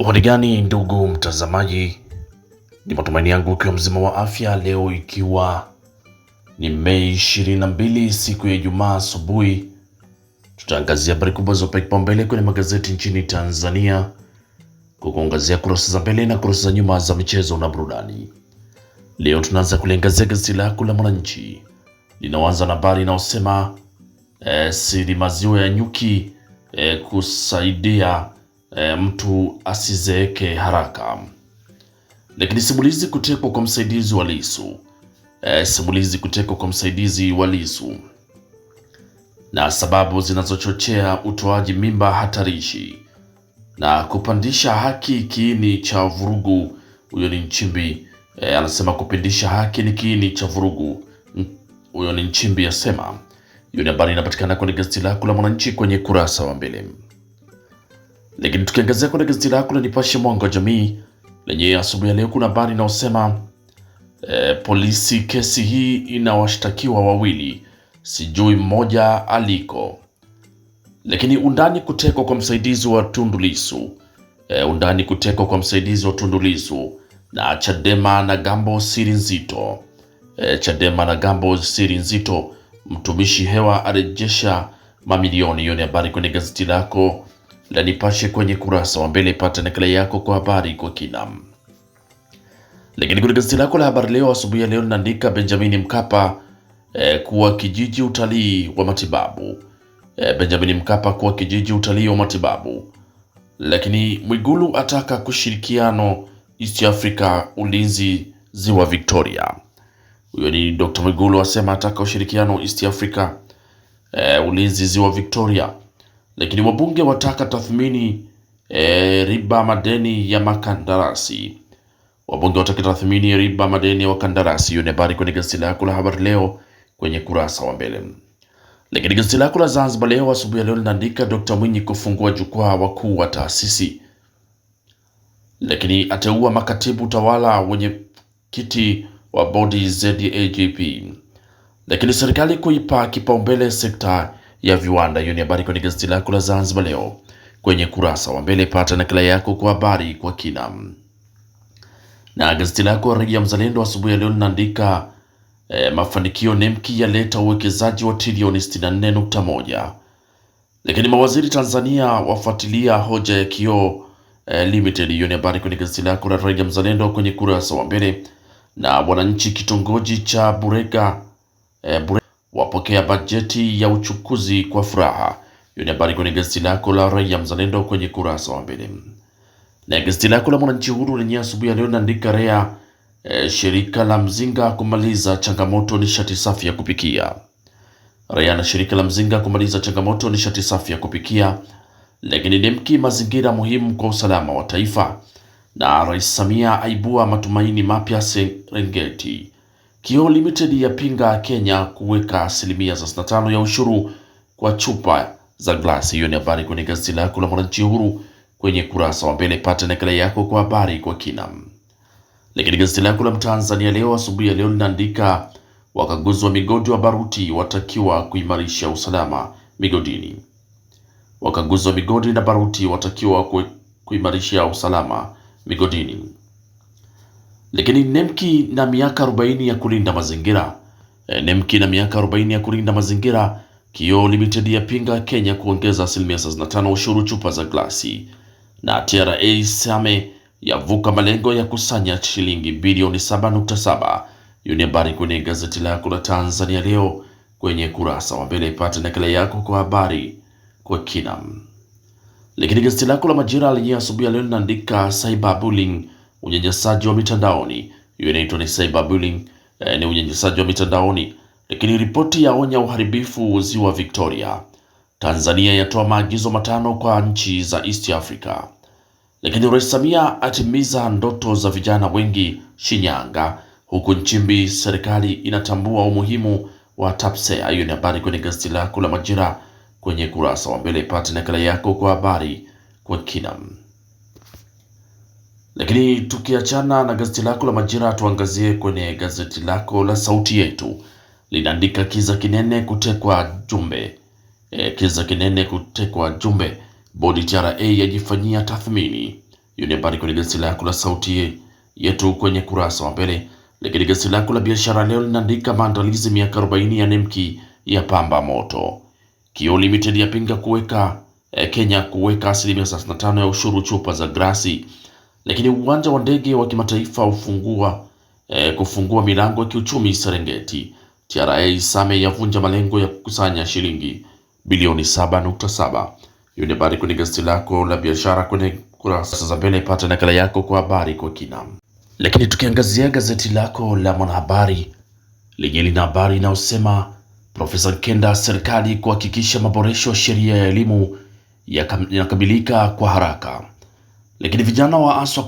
Habari gani ndugu mtazamaji, ni matumaini yangu ukiwa mzima wa afya. Leo ikiwa ni Mei 22 siku ya Ijumaa asubuhi, tutaangazia habari kubwa zopewa kipaumbele kwenye magazeti nchini Tanzania, kukuangazia kurasa za mbele na kurasa za nyuma za michezo na burudani. Leo tunaanza kuliangazia gazeti lako la Mwananchi linaanza na habari inayosema siri maziwa ya nyuki kusaidia mtu asizeeke haraka. Lakini simulizi kutekwa kwa msaidizi wa Lissu. Simulizi kutekwa kwa msaidizi wa Lissu na sababu zinazochochea utoaji mimba hatarishi na kupandisha haki kiini cha vurugu. Huyo ni Nchimbi anasema kupindisha haki ni kiini cha vurugu. Huyo ni Nchimbi asema. Hiyo ni habari inapatikana kwenye gazeti lako la Mwananchi kwenye kurasa wa mbele. Lakini tukiangazia kwenye gazeti lako la Nipashe Mwanga wa Jamii lenye asubuhi ya leo kuna habari inayosema polisi, kesi hii ina washtakiwa wawili, sijui mmoja aliko. Lakini undani kutekwa kwa msaidizi wa Tundu Lissu. Undani kutekwa kwa msaidizi wa Tundu Lissu na Chadema na Gambo siri nzito. Chadema na Gambo siri nzito, mtumishi hewa arejesha mamilioni. Hiyo ni habari kwenye gazeti lako la Nipashe kwenye kurasa wa mbele. Pata nakala yako kwa habari kwa kina. Lakini kwenye gazeti lako la Habari Leo asubuhi ya leo linaandika Benjamin Mkapa kuwa kijiji utalii wa matibabu. Benjamin Mkapa kuwa kijiji utalii wa matibabu. Lakini Mwigulu ataka kushirikiano East Africa ulinzi ziwa Victoria. Huyo ni Dr. Mwigulu asema ataka ushirikiano East Africa ulinzi ziwa Victoria. Lakini wabunge wataka tathmini riba madeni ya makandarasi. Wabunge wataka tathmini riba madeni ya wakandarasi. Hiyo ni habari kwenye gazeti lako la Habari Leo kwenye kurasa wa mbele. Lakini gazeti lako la Zanzibar Leo asubuhi ya leo linaandika Dr. Mwinyi kufungua jukwaa wakuu wa taasisi. Lakini ateua makatibu tawala wenye kiti wa bodi ZAGP. Lakini serikali kuipa kipaumbele sekta ya viwanda. Hiyo ni habari kwenye gazeti lako la Zanzibar Leo kwenye kurasa wa mbele. Pata nakala yako kwa habari kwa kina. Na gazeti lako Raia Mzalendo asubuhi ya leo linaandika mafanikio NEMKI yaleta uwekezaji wa trilioni 64.1. Lakini mawaziri Tanzania wafuatilia hoja ya Kioo Limited. Hiyo ni habari kwenye gazeti lako la Raia Mzalendo kwenye kurasa wa mbele. Na wananchi kitongoji cha Burega wapokea bajeti ya uchukuzi kwa furaha. Hiyo ni habari kwenye gazeti lako la Raia Mzalendo kwenye kurasa wa mbele. Na gazeti lako la Mwananchi Huru lenye asubuhi ya leo linaandika REA shirika la Mzinga kumaliza changamoto nishati safi ya kupikia. REA na shirika la Mzinga kumaliza changamoto nishati safi ya kupikia. Lakini NEMKI mazingira muhimu kwa usalama wa taifa. Na Rais Samia aibua matumaini mapya Serengeti. Kioo Limited yapinga Kenya kuweka 35% ya ushuru kwa chupa za glasi. Hiyo ni habari kwenye gazeti lako la Mwananchi Huru kwenye kurasa wa mbele. Pata nakala yako kwa habari kwa kina. Lakini gazeti lako la Mtanzania Leo asubuhi ya leo linaandika wakaguzi wa migodi wa baruti watakiwa kuimarisha usalama migodini. Wakaguzi wa migodi na baruti watakiwa kuimarisha usalama migodini. Lakini NEMKI na miaka 40 ya kulinda mazingira. NEMKI na miaka 40 ya kulinda mazingira. Kioo Limited yapinga Kenya kuongeza 35% ushuru chupa za glasi. Na TRA Same yavuka malengo ya kusanya shilingi bilioni 7.7. Hiyo ni habari kwenye gazeti lako la Tanzania Leo kwenye kurasa wa mbele. Ipate nakala yako kwa habari kwa kina. Lakini gazeti lako la Majira lenye asubuhi ya leo linaandika cyberbullying, unyanyasaji wa mitandaoni. Hiyo inaitwa ni cyberbullying, ni unyanyasaji wa mitandaoni. Lakini ripoti yaonya uharibifu ziwa Victoria. Tanzania yatoa maagizo 5 kwa nchi za East Africa. Lakini Rais Samia atimiza ndoto za vijana wengi Shinyanga. Huku Nchimbi serikali inatambua umuhimu wa TAPSEA. Hiyo ni habari kwenye gazeti lako la Majira kwenye kurasa wa mbele. Pata nakala yako kwa habari kwa kina. Lakini tukiachana na gazeti lako la Majira, tuangazie kwenye gazeti lako la Sauti Yetu. Linaandika kiza kinene kutekwa Jumbe. Kiza kinene kutekwa Jumbe. Bodi TRA yajifanyia tathmini. Hiyo ni habari kwenye gazeti lako la Sauti Yetu kwenye kurasa wa mbele. Lakini gazeti lako la Biashara Leo linaandika maandalizi miaka 40 ya Nemki ya pamba moto. Kioo Limited yapinga kuweka Kenya kuweka 35% ya ushuru chupa za glasi. Lakini uwanja wa ndege wa kimataifa kufungua milango ya kiuchumi Serengeti. TRA Same yavunja malengo ya kukusanya shilingi bilioni 7.7. Hiyo ni habari kwenye gazeti lako la Biashara kwenye kurasa za mbele. Pata nakala yako kwa habari kwa kina. Lakini tukiangazia gazeti lako la Mwanahabari lenye lina habari inayosema Profesa Nkenda, serikali kuhakikisha maboresho ya sheria ya elimu yanakamilika kwa haraka. Lakini vijana waaswa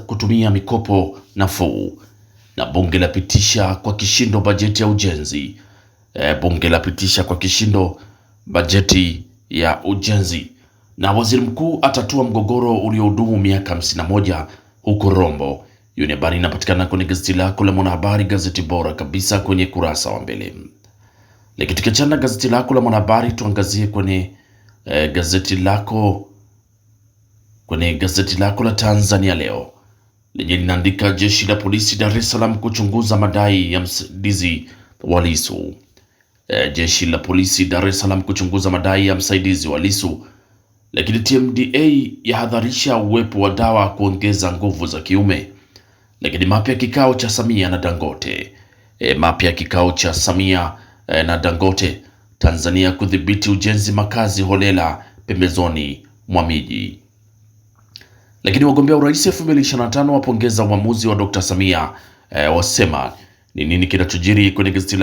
kutumia mikopo nafuu. Na bunge lapitisha kwa kishindo bajeti ya ujenzi. Bunge lapitisha kwa kishindo bajeti ya ujenzi. Na waziri mkuu atatua mgogoro uliodumu miaka 51 huko Rombo. Hiyo ni habari inapatikana kwenye gazeti lako la Mwanahabari, gazeti bora kabisa kwenye kurasa wa mbele. Lakini tukiachana gazeti lako la Mwanahabari, tuangazie kwenye gazeti lako la Tanzania Leo lenye linaandika jeshi la polisi Dar es Salaam kuchunguza madai ya msaidizi wa Lissu. Jeshi la polisi Dar es Salaam kuchunguza madai ya msaidizi wa Lissu. Lakini TMDA yahadharisha uwepo wa dawa kuongeza nguvu za kiume. Lakini mapya kikao cha Samia na Dangote. Na Dangote. Tanzania kudhibiti ujenzi makazi holela pembezoni mwa miji. Lakini wagombea urais 2025 wapongeza uamuzi wa Dr. Samia. Wasema ni nini kinachojiri kwenye gazeti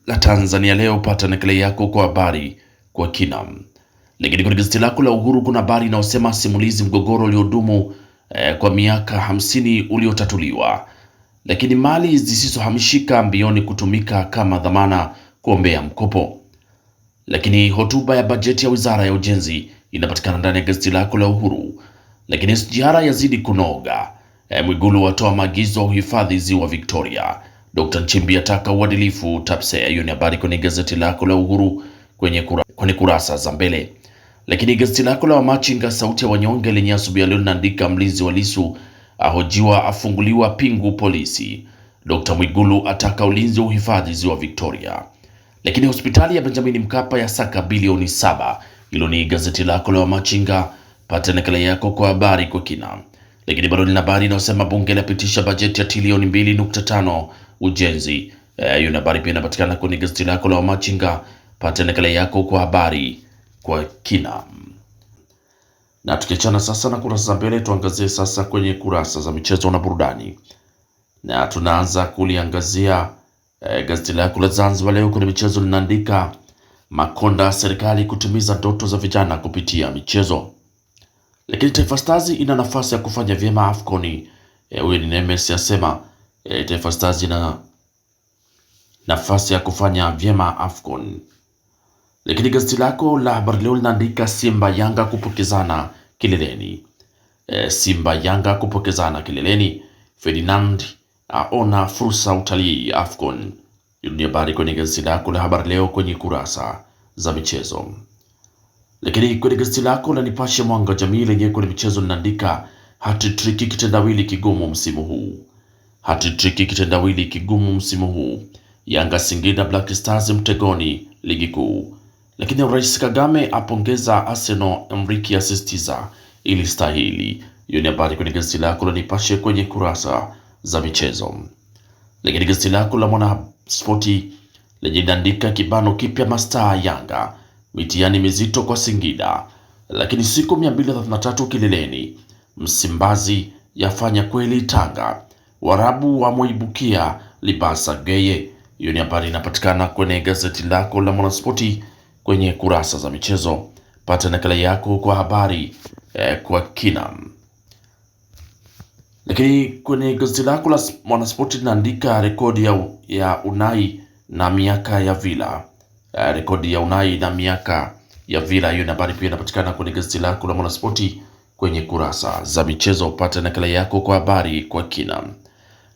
la Tanzania Leo. Pata nakala yako kwa habari kwa kina. Lakini kwenye gazeti lako la Uhuru kuna habari inayosema simulizi mgogoro uliodumu kwa miaka 50 uliotatuliwa. Lakini mali zisizohamishika mbioni kutumika kama dhamana kuombea mkopo. Lakini hotuba ya bajeti ya Wizara ya Ujenzi inapatikana ndani ya gazeti lako la Uhuru. Lakini SGR yazidi kunoga. Mwigulu watoa maagizo ya uhifadhi ziwa Victoria. Dr. Nchimbi ataka uadilifu TAPSEA. Hiyo ni habari kwenye gazeti lako la Uhuru kwenye kurasa za mbele. Lakini gazeti lako la Wamachinga sauti ya wanyonge lenye asubuhi leo linaandika mlinzi wa Lissu ahojiwa afunguliwa pingu polisi. Dr. Mwigulu ataka ulinzi wa uhifadhi ziwa Victoria. Lakini hospitali ya Benjamin Mkapa ya saka bilioni 7. Hilo ni gazeti lako la Wamachinga. Pata nakala yako kwa habari kwa kina. Lakini bado ni habari inayosema bunge lapitisha bajeti ya trilioni 2.5 ujenzi. Hiyo ni habari pia inapatikana kwenye gazeti lako la Wamachinga. Pata nakala yako kwa habari kwa kina. Na tukiachana sasa na kurasa za mbele, tuangazie sasa kwenye kurasa za michezo na burudani. Na tunaanza kuliangazia gazeti lako la Zanzibar Leo kwenye michezo linaandika Makonda, serikali kutimiza ndoto za vijana kupitia michezo. Lakini Taifa Stars ina nafasi ya kufanya vyema AFCON. Huyu ni Nemes asema Taifa Stars ina nafasi ya kufanya vyema AFCON. Lakini gazeti lako la Habari Leo linaandika Simba Yanga kupokezana kileleni. Simba Yanga kupokezana kileleni. Ferdinand aona fursa utalii AFCON. Hiyo ni habari kwenye gazeti lako la Habari Leo kwenye kurasa za michezo. Lakini kwenye gazeti lako la Nipashe Mwanga Jamii lenye kwenye michezo linaandika hat-trick kitendawili kigumu msimu huu. Hat-trick kitendawili kigumu msimu huu. Yanga Singida Black Stars mtegoni ligi kuu. Lakini Rais Kagame apongeza Arsenal, Enrique asisitiza ili stahili. Hiyo ni habari kwenye gazeti lako la Nipashe kwenye kurasa za michezo. Lakini gazeti lako la Mwanaspoti lenye linaandika kibano kipya mastaa Yanga, mitihani mizito kwa Singida. Lakini siku 233 kileleni, Msimbazi yafanya kweli Tanga, Warabu wamoibukia Libasa Geye. Hiyo ni habari inapatikana kwenye gazeti lako la Mwanaspoti kwenye kurasa za michezo. Pata nakala yako kwa habari kwa kina. Lakini kwenye gazeti lako la Mwanaspoti linaandika rekodi ya Unai na miaka ya Villa. Rekodi ya Unai na miaka ya Villa. Hiyo habari pia inapatikana kwenye gazeti lako la Mwanaspoti kwenye kurasa za michezo. Pata nakala yako kwa habari kwa kina.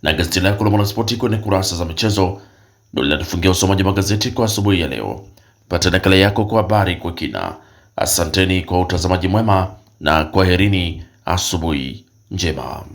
Na gazeti lako la Mwanaspoti kwenye kurasa za michezo ndio linatufungia usomaji wa magazeti kwa asubuhi ya leo. Pata nakala yako kwa habari kwa kina. Asanteni kwa utazamaji mwema na kwaherini. asubuhi njema.